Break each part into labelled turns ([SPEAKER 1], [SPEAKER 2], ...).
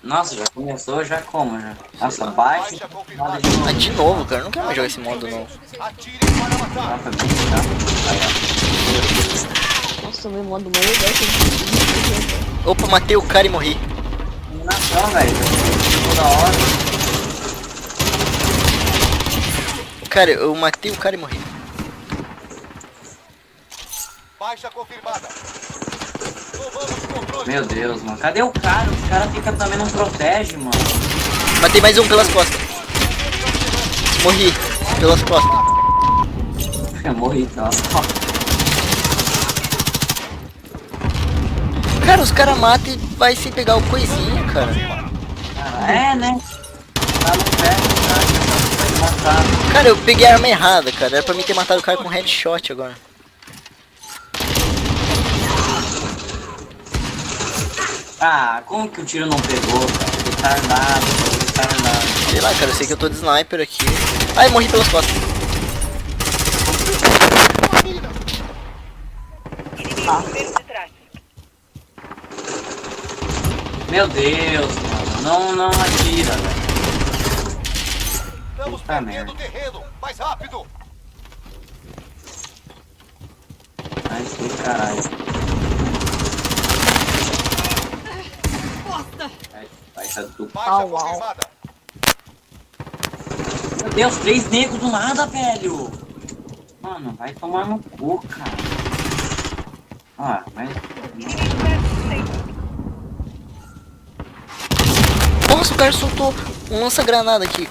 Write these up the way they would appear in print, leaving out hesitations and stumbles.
[SPEAKER 1] Nossa, já começou, já como, já. Nossa, baixa. Nada de
[SPEAKER 2] Ah,
[SPEAKER 1] novo.
[SPEAKER 2] de novo, cara. Eu não quero mais jogar esse modo, não.
[SPEAKER 1] Nossa, bem chato. Aí,
[SPEAKER 3] Nossa, meu modo mais legal que eu
[SPEAKER 2] Opa, matei o cara e morri.
[SPEAKER 1] ó. Eliminação, velho. Toda hora.
[SPEAKER 2] Cara, eu matei o cara e morri.
[SPEAKER 4] Baixa confirmada. Tomamos controle.
[SPEAKER 1] Meu Deus, mano. Cadê o cara? Os caras ficam também não protege, mano.
[SPEAKER 2] Matei mais um pelas costas. Morri. Pelas costas.
[SPEAKER 1] Eu morri, então.
[SPEAKER 2] Cara, os caras matam e vai sem pegar o coisinho, cara.
[SPEAKER 1] É, né? Tá no pé, cara. Vai matar.
[SPEAKER 2] Cara, eu peguei a arma errada, cara. Era pra mim ter matado o cara com headshot agora.
[SPEAKER 1] Ah, como que o tiro não pegou, cara? Retardado, retardado.
[SPEAKER 2] Sei lá, cara, eu sei que eu tô de sniper aqui. Ai, morri pelas costas.
[SPEAKER 1] Meu Deus, mano. Não atira, velho.
[SPEAKER 4] Estamos
[SPEAKER 1] Puta
[SPEAKER 4] perdendo
[SPEAKER 1] merda.
[SPEAKER 4] o terreno. Mais rápido.
[SPEAKER 1] Ai, que caralho. Vai tá do...
[SPEAKER 4] Baixa
[SPEAKER 3] Au, au.
[SPEAKER 4] confirmada.
[SPEAKER 1] Meu Deus, 3 negros do nada, velho. Mano, vai tomar no cu, cara. Ah, mas...
[SPEAKER 2] Nossa, o cara soltou um lança-granada aqui.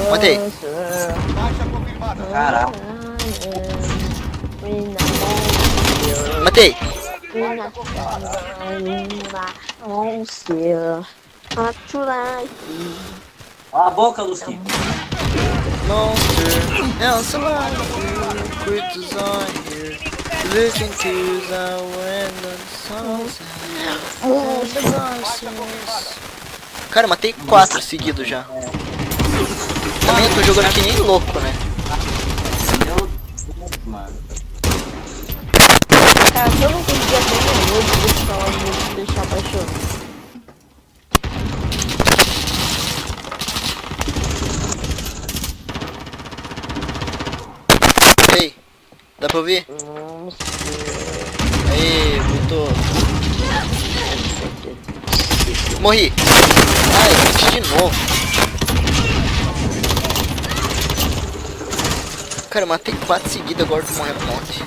[SPEAKER 2] Matei.
[SPEAKER 4] Baixa confirmada.
[SPEAKER 1] Caraca.
[SPEAKER 2] Matei.
[SPEAKER 1] Cala a boca, Lucinho.
[SPEAKER 2] Monster. Else alive. Creatures are here. Looking to the window. Cara, matei 4 seguidos já. Também eu tô jogando que nem louco, né?
[SPEAKER 1] Meu Deus, mano.
[SPEAKER 3] Cara, se eu não conseguir até meia-noite, eu vou falar de deixar baixando.
[SPEAKER 2] Ei, dá pra ouvir?
[SPEAKER 3] Nossa,
[SPEAKER 2] Aí, voltou. Morri. Ai, de novo. Cara, eu matei 4 seguidos, agora tu morreu um monte.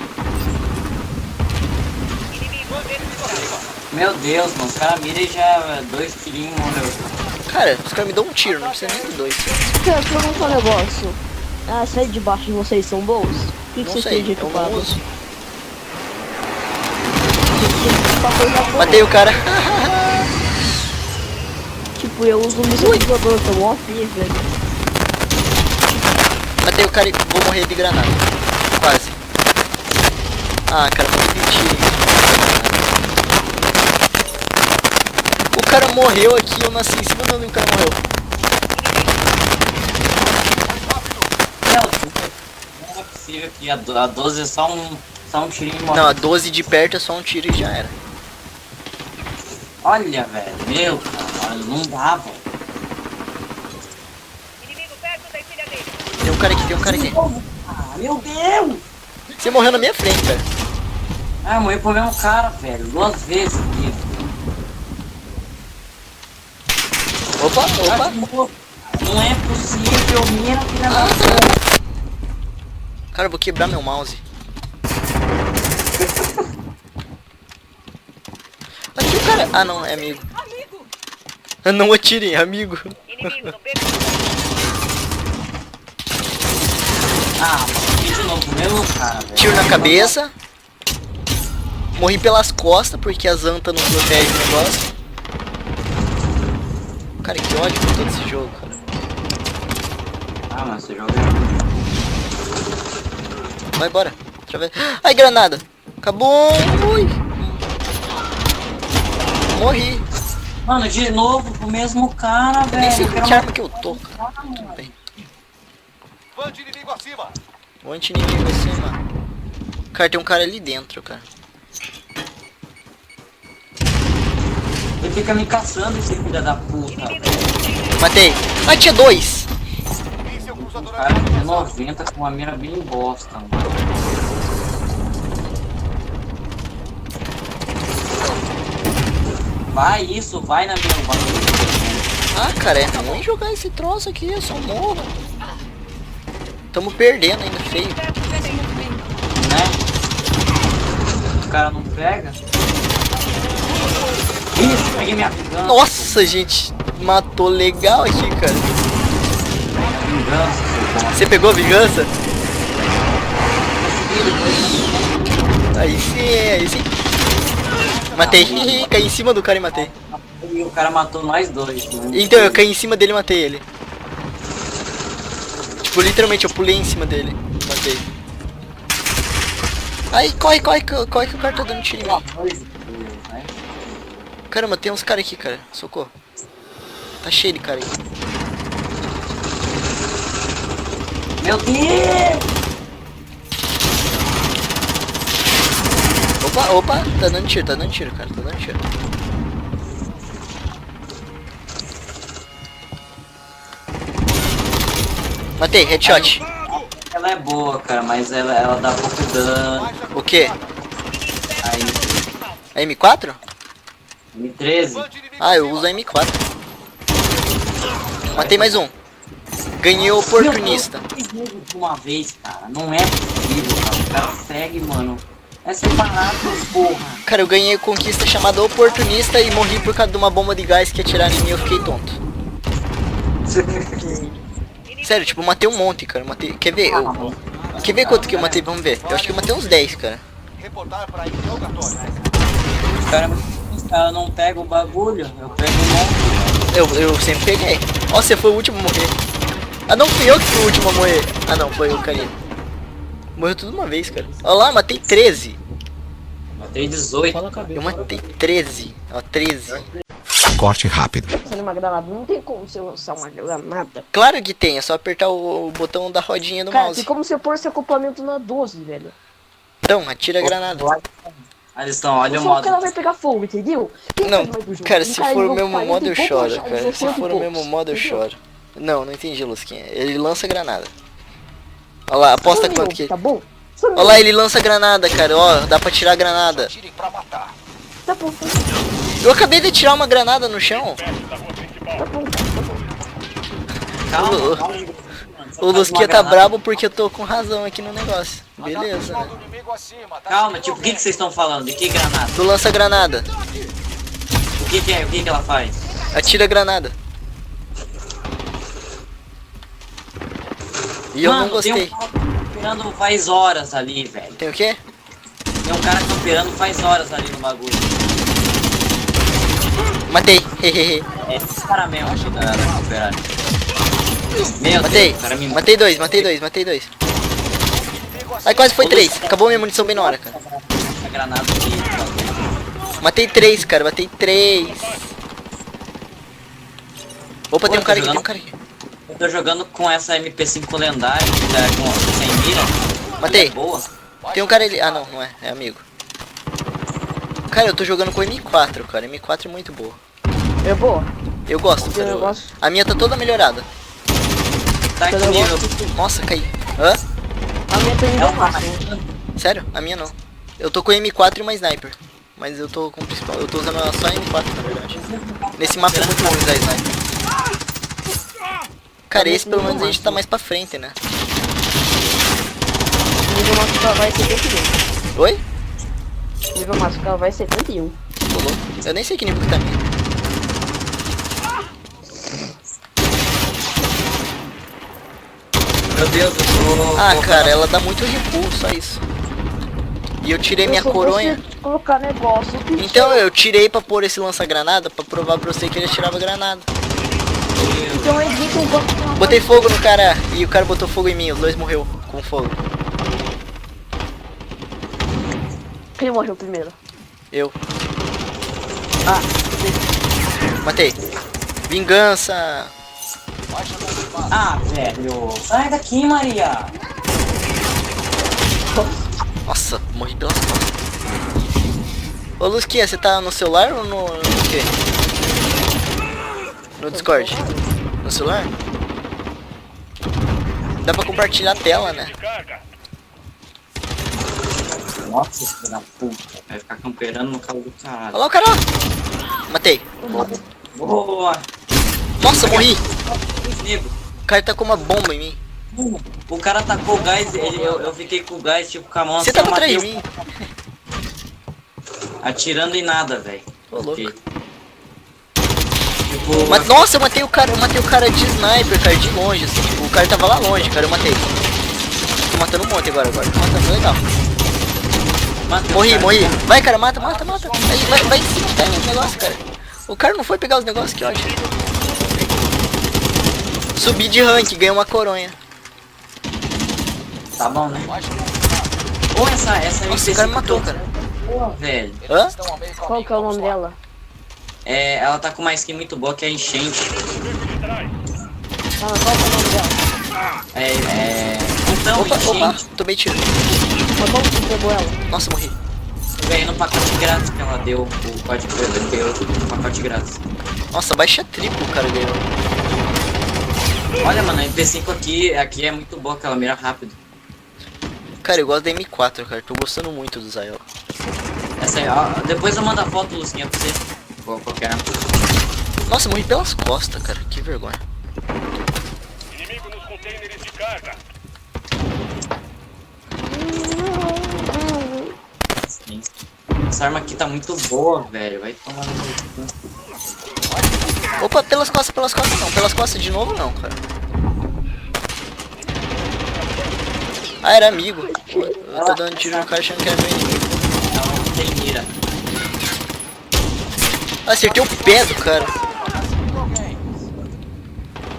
[SPEAKER 1] Meu Deus, mano. Os caras miram e já 2 tirinhos e morreu.
[SPEAKER 2] Cara, os caras me dão um tiro, não precisa nem de 2.
[SPEAKER 3] cara, pergunta um negócio. Ah, sai de baixo de vocês são bons? O que
[SPEAKER 2] Não
[SPEAKER 3] vocês
[SPEAKER 2] sei,
[SPEAKER 3] têm de
[SPEAKER 2] eu não
[SPEAKER 3] equipado?
[SPEAKER 2] uso. Matei o cara.
[SPEAKER 3] Tipo, eu uso o míssil voador, tô mó feio, velho.
[SPEAKER 2] Matei o cara e vou morrer de granada. Quase. Ah, cara, muito mentira. O cara morreu aqui, eu nasci em cima de onde o cara morreu.
[SPEAKER 1] Meu Deus. Não é possível que a 12 é só um tirinho e morre.
[SPEAKER 2] Não, a 12 de perto é só um tiro e já era.
[SPEAKER 1] Olha, velho. Meu, cara. Não dá, velho.
[SPEAKER 2] Tem um cara aqui, tem um cara aqui.
[SPEAKER 1] Ah, meu Deus.
[SPEAKER 2] Você morreu na minha frente, cara.
[SPEAKER 1] Ah, morri pro mesmo cara, velho. 2 vezes aqui.
[SPEAKER 2] Opa, opa.
[SPEAKER 1] Não é possível, minha filha da...
[SPEAKER 2] Cara, eu vou quebrar meu mouse. Aqui o cara... Ah, não, é amigo. Não atirem, amigo.
[SPEAKER 1] Ah, mano, de novo, mesmo cara, velho.
[SPEAKER 2] Tiro na cabeça. Morri pelas costas, porque a Zanta não protege o negócio. Cara, que ódio com todo esse jogo, cara.
[SPEAKER 1] Ah, mas você joga...
[SPEAKER 2] Vai embora. Através... Ai, granada. Acabou. Ui. Morri.
[SPEAKER 1] Mano, de novo pro mesmo cara,
[SPEAKER 2] Eu nem sei
[SPEAKER 1] velho.
[SPEAKER 2] com que arma que eu tô, cara. Tudo bem.
[SPEAKER 4] Van de inimigo acima.
[SPEAKER 2] O anti-inimigo acima. Cara, tem um cara ali dentro, cara.
[SPEAKER 1] fica me caçando esse filho da puta.
[SPEAKER 2] Matei. Ah, tinha dois.
[SPEAKER 4] E seu cruzador
[SPEAKER 1] Cara, de 90 com uma mira bem bosta, mano. Vai isso, vai na minha bagulho.
[SPEAKER 2] Ah, cara, é ruim jogar esse troço aqui, eu só morro. Tamo perdendo ainda, feio.
[SPEAKER 1] Né? O cara não pega. Isso, peguei minha vingança.
[SPEAKER 2] Nossa, gente, matou legal aqui, cara.
[SPEAKER 1] Vingança, seu bom.
[SPEAKER 2] Você pegou a vingança? Aí sim, aí sim. Matei, caí em cima do cara e matei.
[SPEAKER 1] E o cara matou nós dois. Né?
[SPEAKER 2] Então, eu caí em cima dele e matei ele. Tipo, literalmente, eu pulei em cima dele. Matei. Aí, corre que o cara tá dando tiro em mim. Caramba, tem uns caras aqui, cara. Socorro. Tá cheio de cara aí.
[SPEAKER 1] Meu Deus!
[SPEAKER 2] Opa, tá dando tiro, cara, tá dando tiro. Matei, headshot.
[SPEAKER 1] Ela é boa, cara, mas ela dá pouco dano.
[SPEAKER 2] O quê?
[SPEAKER 1] Aí,
[SPEAKER 2] A M4?
[SPEAKER 1] M13.
[SPEAKER 2] Ah, eu uso a M4. Matei mais um. Ganhei o oportunista.
[SPEAKER 1] De uma vez, cara, não é possível, cara. O cara segue, mano. É separado, porra.
[SPEAKER 2] Cara, eu ganhei conquista chamada oportunista e morri por causa de uma bomba de gás que atiraram em mim e eu fiquei tonto. Sério, tipo, eu matei um monte, cara. Matei. Quer ver? Quer ver quanto que eu matei? Vamos ver. Eu acho que eu matei uns 10, cara.
[SPEAKER 4] reportar para interrogatório.
[SPEAKER 1] Os caras não pegam o bagulho, eu pego o monte.
[SPEAKER 2] Eu sempre peguei. Ó, você foi o último a morrer. Ah, não, fui eu que fui o último a morrer. Ah, não, foi o carinha. Morreu tudo uma vez, cara. Olha lá, matei 13.
[SPEAKER 1] Matei 18.
[SPEAKER 2] Eu matei 13. Ó, 13.
[SPEAKER 5] Corte rápido.
[SPEAKER 3] Usando uma granada, não tem como você usar uma granada.
[SPEAKER 2] Claro que tem, é só apertar o botão da rodinha do
[SPEAKER 3] Cara,
[SPEAKER 2] mouse.
[SPEAKER 3] tem como você pôr esse acoplamento na 12, velho.
[SPEAKER 2] Então, atira a granada.
[SPEAKER 1] Alisson, olha o
[SPEAKER 3] Só
[SPEAKER 1] modo.
[SPEAKER 3] que ela vai pegar fogo, entendeu? Quem
[SPEAKER 2] Não,
[SPEAKER 3] faz mais do jogo?
[SPEAKER 2] cara,
[SPEAKER 3] Um
[SPEAKER 2] se
[SPEAKER 3] cara
[SPEAKER 2] for o
[SPEAKER 3] nível
[SPEAKER 2] mesmo
[SPEAKER 3] 40
[SPEAKER 2] modo eu
[SPEAKER 3] e pouco
[SPEAKER 2] choro,
[SPEAKER 3] achar
[SPEAKER 2] cara. Se
[SPEAKER 3] 60 e
[SPEAKER 2] for o
[SPEAKER 3] poucos,
[SPEAKER 2] mesmo modo eu
[SPEAKER 3] entendeu?
[SPEAKER 2] choro. Não entendi, Lusquinha. Ele lança granada. Olha lá, aposta
[SPEAKER 3] Só
[SPEAKER 2] quanto
[SPEAKER 3] meu,
[SPEAKER 2] que...
[SPEAKER 3] Tá bom? Só
[SPEAKER 2] Olha lá, ele lança granada, cara. Ó, dá pra tirar granada.
[SPEAKER 4] Atirem para matar.
[SPEAKER 3] Tá bom, tá
[SPEAKER 2] Eu acabei de tirar uma granada no chão.
[SPEAKER 3] bom.
[SPEAKER 1] Calma, calma.
[SPEAKER 2] O Lusquinha tá brabo porque eu tô com razão aqui no negócio. Beleza, né?
[SPEAKER 4] Do inimigo acima, tá
[SPEAKER 1] Calma,
[SPEAKER 4] se
[SPEAKER 1] tipo, o que
[SPEAKER 4] movendo.
[SPEAKER 1] vocês estão falando? De que granada?
[SPEAKER 2] Tu lança granada.
[SPEAKER 1] O que é? O que ela faz?
[SPEAKER 2] Atira a granada. E eu não
[SPEAKER 1] Mano,
[SPEAKER 2] gostei.
[SPEAKER 1] tem um cara camperando faz horas ali, velho.
[SPEAKER 2] Tem o quê?
[SPEAKER 1] Tem um cara camperando faz horas ali no bagulho.
[SPEAKER 2] Matei. Hehehe.
[SPEAKER 1] É esse cara mesmo que tá camperando. Meu
[SPEAKER 2] Matei.
[SPEAKER 1] Deus, o cara me
[SPEAKER 2] Matei dois. Ai, quase foi 3. Acabou minha munição bem na hora, cara.
[SPEAKER 1] A granada aqui.
[SPEAKER 2] Matei 3, cara. Matei 3. Opa, tem um cara aqui, tem um cara aqui.
[SPEAKER 1] Eu tô jogando com essa MP5 lendária, que tá com sem mira.
[SPEAKER 2] Matei.
[SPEAKER 1] É boa.
[SPEAKER 2] Tem um cara ali. Ah, não é. É amigo. Cara, eu tô jogando com M4, cara. M4 é muito boa.
[SPEAKER 3] É boa.
[SPEAKER 2] Eu gosto, cara.
[SPEAKER 3] Eu gosto.
[SPEAKER 2] A minha tá toda melhorada.
[SPEAKER 1] Tá aqui
[SPEAKER 3] Eu
[SPEAKER 1] nível.
[SPEAKER 2] Nossa, caí. Hã?
[SPEAKER 3] A minha tem
[SPEAKER 1] É
[SPEAKER 3] nível
[SPEAKER 1] uma
[SPEAKER 3] máximo.
[SPEAKER 2] Sério? A minha não. Eu tô com M4 e uma sniper. Mas eu tô com o principal. Eu tô usando só M4, na verdade. Nesse mapa é muito ruim usar sniper. Cara, esse pelo menos a gente tá mais pra frente, né?
[SPEAKER 3] Nível máximo vai ser 71.
[SPEAKER 2] Oi?
[SPEAKER 3] Nível máximo vai ser 71.
[SPEAKER 2] Tô louco. Eu nem sei que nível que tá a minha.
[SPEAKER 1] Meu Deus, eu tô...
[SPEAKER 2] Ah, cara, ela dá muito recuo, só isso. E eu tirei minha
[SPEAKER 3] Eu só
[SPEAKER 2] coronha.
[SPEAKER 3] você colocar negócio.
[SPEAKER 2] Então eu tirei pra pôr esse lança-granada pra provar pra você que ele atirava granada.
[SPEAKER 3] Então evita um banco.
[SPEAKER 2] Botei fogo no cara e o cara botou fogo em mim, os dois morreu com fogo.
[SPEAKER 3] Quem morreu primeiro?
[SPEAKER 2] Eu.
[SPEAKER 3] Ah,
[SPEAKER 2] Matei. Vingança.
[SPEAKER 1] Ah, velho. Sai daqui, Maria.
[SPEAKER 2] Nossa, morri pelas costas. Ô Lusquinha, você tá no celular ou no quê? No Discord. No celular? Dá pra compartilhar a tela, né?
[SPEAKER 1] Nossa, filho da puta. Vai ficar camperando no carro do caralho.
[SPEAKER 2] Olha lá o cara lá. Matei.
[SPEAKER 1] Boa!
[SPEAKER 2] Nossa, morri.
[SPEAKER 1] Nego,
[SPEAKER 2] O cara tá com uma bomba em mim.
[SPEAKER 1] o cara tacou o gás, eu fiquei com o gás, tipo, com a mão
[SPEAKER 2] Você
[SPEAKER 1] assim,
[SPEAKER 2] tava
[SPEAKER 1] eu matei
[SPEAKER 2] atrás de mim.
[SPEAKER 1] atirando em nada, velho.
[SPEAKER 2] Ô, louco.
[SPEAKER 1] Ok. Tipo,
[SPEAKER 2] Nossa, eu matei o cara de sniper, cara, de longe, assim. Tipo, o cara tava lá longe, cara, eu matei. Tô matando um monte agora. Tô matando legal.
[SPEAKER 1] matei o
[SPEAKER 2] Morri,
[SPEAKER 1] cara.
[SPEAKER 2] morri. Vai, cara, mata. Vai em cima, pega os negócios, cara. O cara não foi pegar os negócios, que ódio. Subi de rank, ganhei uma coronha.
[SPEAKER 1] Tá bom, né? Ou essa
[SPEAKER 2] Nossa, o cara me matou, cara.
[SPEAKER 1] Pô, velho.
[SPEAKER 2] Hã?
[SPEAKER 3] Qual que é o nome dela?
[SPEAKER 1] É, ela tá com uma skin muito boa que é enchente.
[SPEAKER 3] Qual que é o nome dela?
[SPEAKER 1] Então,
[SPEAKER 2] Opa,
[SPEAKER 1] enchente.
[SPEAKER 2] tomei tiro.
[SPEAKER 3] Mas como que pegou ela?
[SPEAKER 2] Nossa, morri.
[SPEAKER 1] Eu ganhei no pacote grátis que ela deu. O código deu no pacote grátis.
[SPEAKER 2] Nossa, baixa triplo o cara ganhou.
[SPEAKER 1] Olha, mano, a MP5 aqui é muito boa, que ela mira rápido.
[SPEAKER 2] Cara, eu gosto da M4, cara. Tô gostando muito do Zael.
[SPEAKER 1] Essa aí, ó. Depois eu mando a foto, Lucinha, pra você. Qualquer.
[SPEAKER 2] Nossa, morri pelas costas, cara. Que vergonha.
[SPEAKER 6] Inimigo nos containers de carga.
[SPEAKER 1] Essa arma aqui tá muito boa, velho. Vai tomar no meu cu.
[SPEAKER 2] Opa, pelas costas não. Pelas costas de novo não, cara. Ah, era amigo. Eu tô dando tiro no cara achando que era meu inimigo.
[SPEAKER 1] Ela não tem mira.
[SPEAKER 2] Acertei o pé do cara.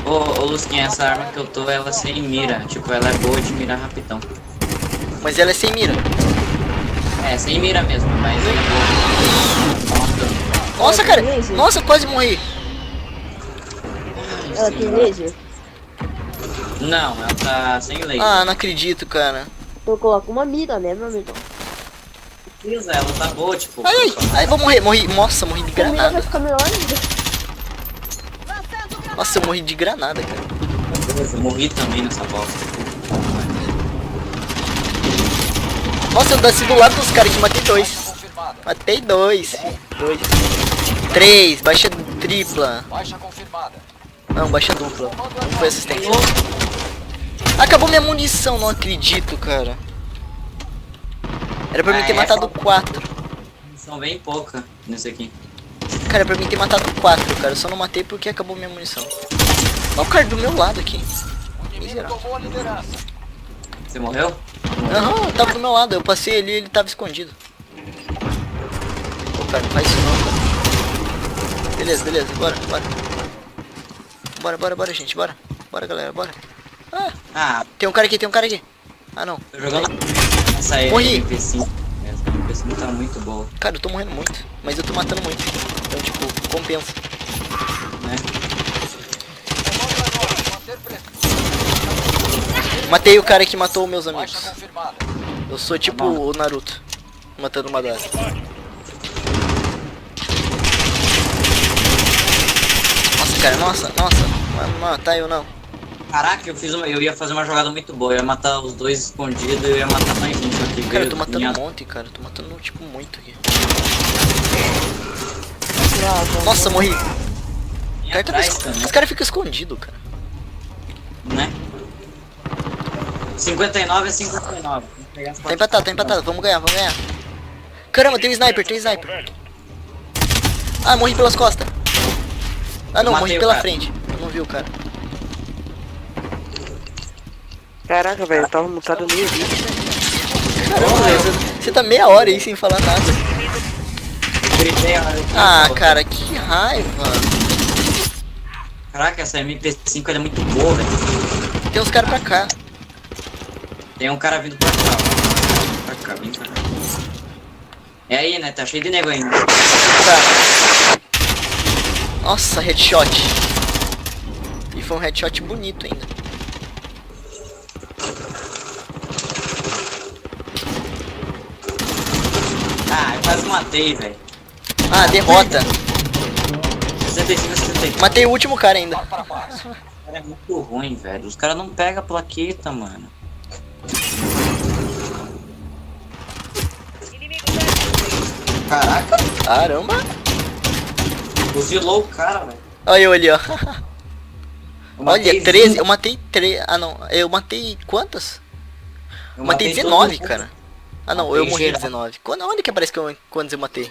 [SPEAKER 1] Ô, Lucinha, essa arma que eu tô, ela sem mira. Tipo, ela é boa de mirar rapidão.
[SPEAKER 2] Mas ela é sem mira.
[SPEAKER 1] É, sem mira mesmo, mas é boa.
[SPEAKER 2] Nossa, cara. Nossa, quase morri.
[SPEAKER 3] Ela tem laser?
[SPEAKER 1] Não, ela tá sem laser.
[SPEAKER 2] Ah, não acredito, cara.
[SPEAKER 3] Eu coloco uma mira, né, meu amigo?
[SPEAKER 1] Beleza, ela tá boa, tipo.
[SPEAKER 2] Ai, vou morrer. Morri. Nossa, morri de
[SPEAKER 3] A mira vai
[SPEAKER 2] granada.
[SPEAKER 3] ficar melhor ainda.
[SPEAKER 2] Nossa, eu morri de granada, cara.
[SPEAKER 1] Eu morri também nessa bosta.
[SPEAKER 2] Nossa, eu desci do lado dos caras que matei dois. Matei dois. 3, baixa tripla.
[SPEAKER 4] Baixa confirmada.
[SPEAKER 2] Não, baixa dupla. Não foi assistência. Acabou minha munição, não acredito, cara. Era pra mim ter matado 4.
[SPEAKER 1] São bem pouca nesse aqui.
[SPEAKER 2] Cara, era pra mim ter matado 4, cara. Eu só não matei porque acabou minha munição. Olha o cara do meu lado aqui.
[SPEAKER 4] O inimigo tomou a liderança.
[SPEAKER 1] Você morreu?
[SPEAKER 2] Aham, tava do meu lado. Eu passei ali e ele tava escondido. Pô, cara, não faz isso não, cara. Beleza, bora, gente, bora. Bora, galera, bora.
[SPEAKER 1] Ah,
[SPEAKER 2] Tem um cara aqui. Ah, não.
[SPEAKER 1] tô jogando. Essa aí
[SPEAKER 2] Morri.
[SPEAKER 1] é MP5. Essa MP5 tá muito boa,
[SPEAKER 2] Cara, eu tô morrendo muito. Mas eu tô matando muito. Então, tipo, compensa.
[SPEAKER 1] né?
[SPEAKER 4] Manter preciso.
[SPEAKER 2] Matei o cara que matou meus
[SPEAKER 4] Baixa
[SPEAKER 2] amigos.
[SPEAKER 4] confirmada.
[SPEAKER 2] Eu sou tipo o Naruto. Matando uma Madara. Nossa, cara, nossa. Vai me matar eu não.
[SPEAKER 1] Caraca, eu ia fazer uma jogada muito boa. Eu ia matar os dois escondidos e eu ia matar mais um aqui.
[SPEAKER 2] Cara, eu tô matando um monte, cara. Eu tô matando, tipo, muito aqui. Nossa, morri. Cara, os caras ficam escondidos, cara.
[SPEAKER 1] Né? 59 é 59.
[SPEAKER 2] Tá empatado. Vamos ganhar. Caramba, tem um sniper. Ah, morri pelas costas. Ah, não,
[SPEAKER 1] Eu
[SPEAKER 2] morri
[SPEAKER 1] matei o
[SPEAKER 2] pela
[SPEAKER 1] cara.
[SPEAKER 2] frente. Eu não vi o cara.
[SPEAKER 7] Caraca, velho, eu tava mutado no meio vídeo.
[SPEAKER 2] Caramba, velho, você tá meia hora aí sem falar nada.
[SPEAKER 1] Gritei a hora que-
[SPEAKER 2] Ah, cara, que raiva.
[SPEAKER 1] Caraca, essa MP5 ela é muito boa, velho.
[SPEAKER 2] Tem uns caras pra cá.
[SPEAKER 1] Tem um cara vindo pra cá, ó. Vem pra cá. É aí, né? Tá cheio de nego ainda.
[SPEAKER 2] Nossa, headshot. E foi um headshot bonito ainda.
[SPEAKER 1] Ah, eu quase matei, velho.
[SPEAKER 2] Ah, derrota.
[SPEAKER 1] 65.
[SPEAKER 2] Matei o último cara ainda.
[SPEAKER 4] Para baixo.
[SPEAKER 1] Cara, é muito ruim, velho. Os caras não pegam a plaqueta, mano. Caraca,
[SPEAKER 2] Caramba.
[SPEAKER 1] fuzilou o cara, velho.
[SPEAKER 2] Olha eu ali, ó.
[SPEAKER 1] Eu matei
[SPEAKER 2] Olha, 13.
[SPEAKER 1] 20.
[SPEAKER 2] Eu matei 3. Ah, não. Eu matei quantas?
[SPEAKER 1] Eu
[SPEAKER 2] Matei
[SPEAKER 1] todo
[SPEAKER 2] 19,
[SPEAKER 1] mundo.
[SPEAKER 2] cara. Ah, não.
[SPEAKER 1] Matei
[SPEAKER 2] Eu morri
[SPEAKER 1] geral.
[SPEAKER 2] 19. Onde que aparece quantos eu matei?